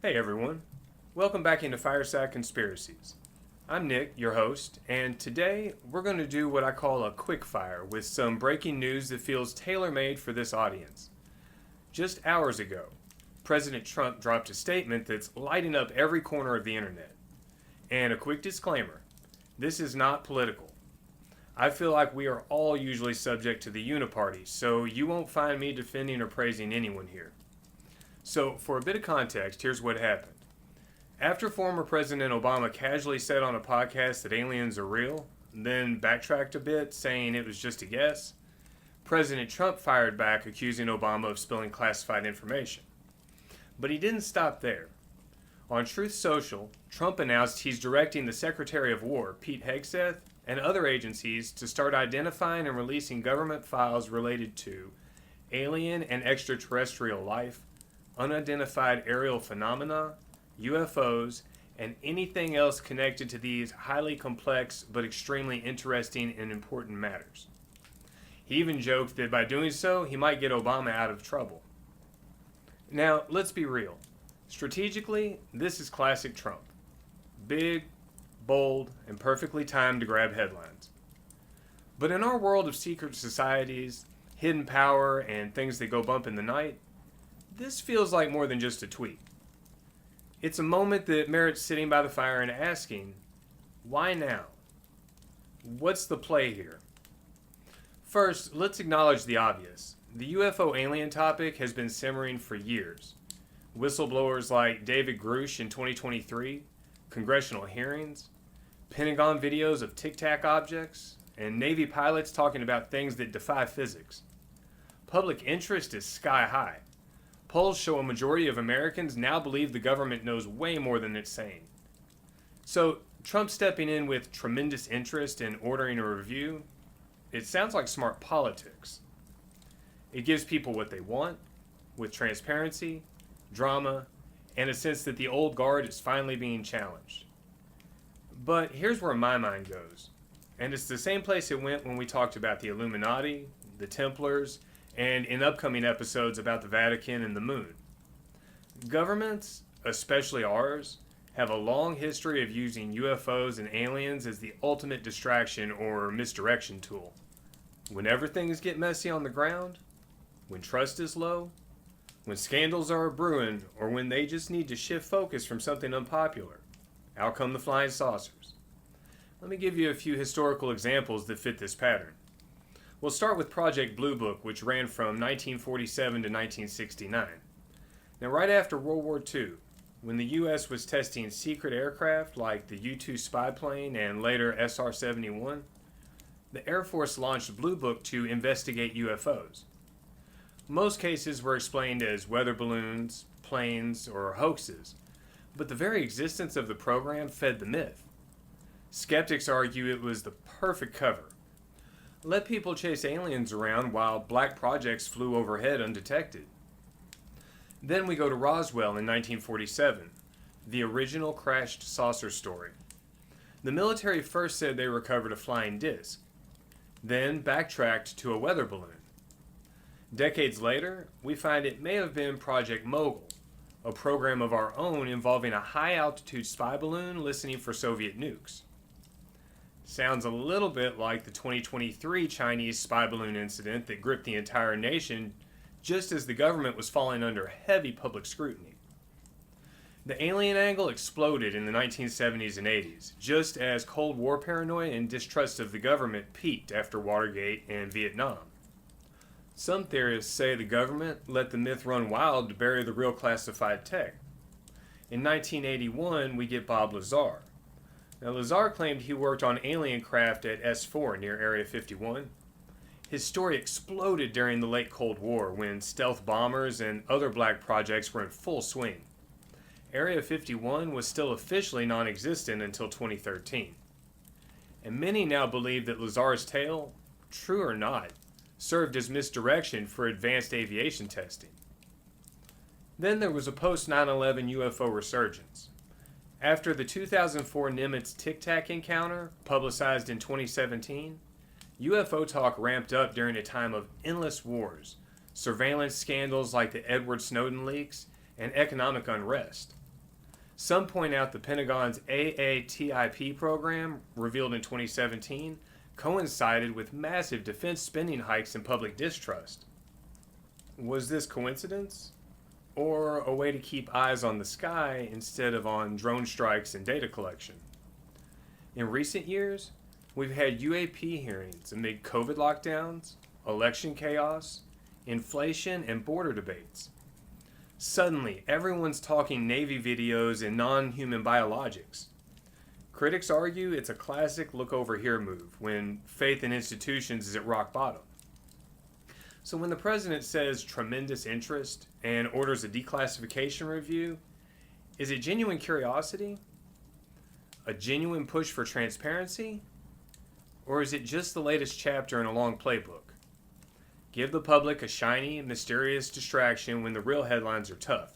Hey everyone, welcome back into Fireside Conspiracies. I'm Nick, your host, and today we're going to do what I call a QuickFire with some breaking news that feels tailor-made for this audience. Just hours ago, President Trump dropped a statement that's lighting up every corner of the internet. And a quick disclaimer, this is not political. I feel like we are all usually subject to the uniparty, so you won't find me defending or praising anyone here. So, for a bit of context, here's what happened. After former President Obama casually said on a podcast that aliens are real, then backtracked a bit, saying it was just a guess, President Trump fired back, accusing Obama of spilling classified information. But he didn't stop there. On Truth Social, Trump announced he's directing the Secretary of War, Pete Hegseth, and other agencies to start identifying and releasing government files related to alien and extraterrestrial life, unidentified aerial phenomena, UFOs, and anything else connected to these highly complex but extremely interesting and important matters. He even joked that by doing so, he might get Obama out of trouble. Now, let's be real. Strategically, this is classic Trump. Big, bold, and perfectly timed to grab headlines. But in our world of secret societies, hidden power, and things that go bump in the night, this feels like more than just a tweet. It's a moment that merits sitting by the fire and asking, why now? What's the play here? First, let's acknowledge the obvious. The UFO alien topic has been simmering for years. Whistleblowers like David Grush in 2023, congressional hearings, Pentagon videos of Tic Tac objects, and Navy pilots talking about things that defy physics. Public interest is sky high. Polls show a majority of Americans now believe the government knows way more than it's saying. So, Trump stepping in with tremendous interest in ordering a review, it sounds like smart politics. It gives people what they want, with transparency, drama, and a sense that the old guard is finally being challenged. But here's where my mind goes. And it's the same place it went when we talked about the Illuminati, the Templars, and in upcoming episodes about the Vatican and the moon. Governments, especially ours, have a long history of using UFOs and aliens as the ultimate distraction or misdirection tool. Whenever things get messy on the ground, when trust is low, when scandals are brewing, or when they just need to shift focus from something unpopular, out come the flying saucers. Let me give you a few historical examples that fit this pattern. We'll start with Project Blue Book, which ran from 1947 to 1969. Now, right after World War II, when the U.S. was testing secret aircraft like the U-2 spy plane and later SR-71, the Air Force launched Blue Book to investigate UFOs. Most cases were explained as weather balloons, planes, or hoaxes, but the very existence of the program fed the myth. Skeptics argue it was the perfect cover. Let people chase aliens around while black projects flew overhead undetected. Then we go to Roswell in 1947, the original crashed saucer story. The military first said they recovered a flying disc, then backtracked to a weather balloon. Decades later, we find it may have been Project Mogul, a program of our own involving a high-altitude spy balloon listening for Soviet nukes. Sounds a little bit like the 2023 Chinese spy balloon incident that gripped the entire nation just as the government was falling under heavy public scrutiny. The alien angle exploded in the 1970s and 80s, just as Cold War paranoia and distrust of the government peaked after Watergate and Vietnam. Some theorists say the government let the myth run wild to bury the real classified tech. In 1981, we get Bob Lazar. Now, Lazar claimed he worked on alien craft at S4 near Area 51. His story exploded during the late Cold War when stealth bombers and other black projects were in full swing. Area 51 was still officially non-existent until 2013. And many now believe that Lazar's tale, true or not, served as misdirection for advanced aviation testing. Then there was a post-9/11 UFO resurgence. After the 2004 Nimitz Tic Tac encounter, publicized in 2017, UFO talk ramped up during a time of endless wars, surveillance scandals like the Edward Snowden leaks, and economic unrest. Some point out the Pentagon's AATIP program, revealed in 2017, coincided with massive defense spending hikes and public distrust. Was this coincidence? Or a way to keep eyes on the sky instead of on drone strikes and data collection? In recent years, we've had UAP hearings amid COVID lockdowns, election chaos, inflation, and border debates. Suddenly, everyone's talking Navy videos and non-human biologics. Critics argue it's a classic look over here move when faith in institutions is at rock bottom. So when the president says tremendous interest and orders a declassification review, is it genuine curiosity? A genuine push for transparency? Or is it just the latest chapter in a long playbook? Give the public a shiny, mysterious distraction when the real headlines are tough,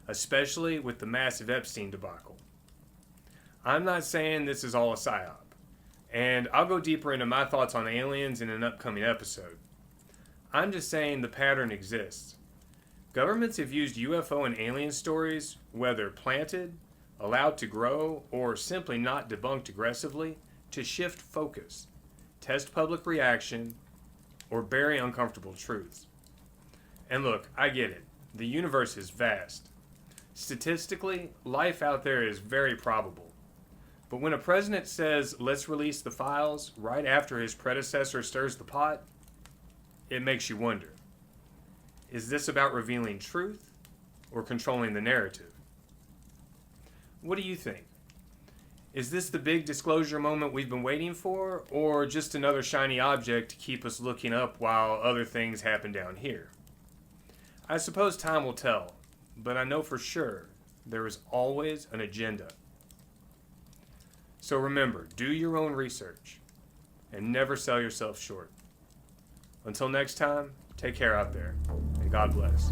especially with the massive Epstein debacle. I'm not saying this is all a psyop, and I'll go deeper into my thoughts on aliens in an upcoming episode. I'm just saying the pattern exists. Governments have used UFO and alien stories, whether planted, allowed to grow, or simply not debunked aggressively, to shift focus, test public reaction, or bury uncomfortable truths. And look, I get it. The universe is vast. Statistically, life out there is very probable. But when a president says, let's release the files right after his predecessor stirs the pot, it makes you wonder. Is this about revealing truth or controlling the narrative? What do you think? Is this the big disclosure moment we've been waiting for, or just another shiny object to keep us looking up while other things happen down here? I suppose time will tell, but I know for sure there is always an agenda. So remember, do your own research and never sell yourself short. Until next time, take care out there, and God bless.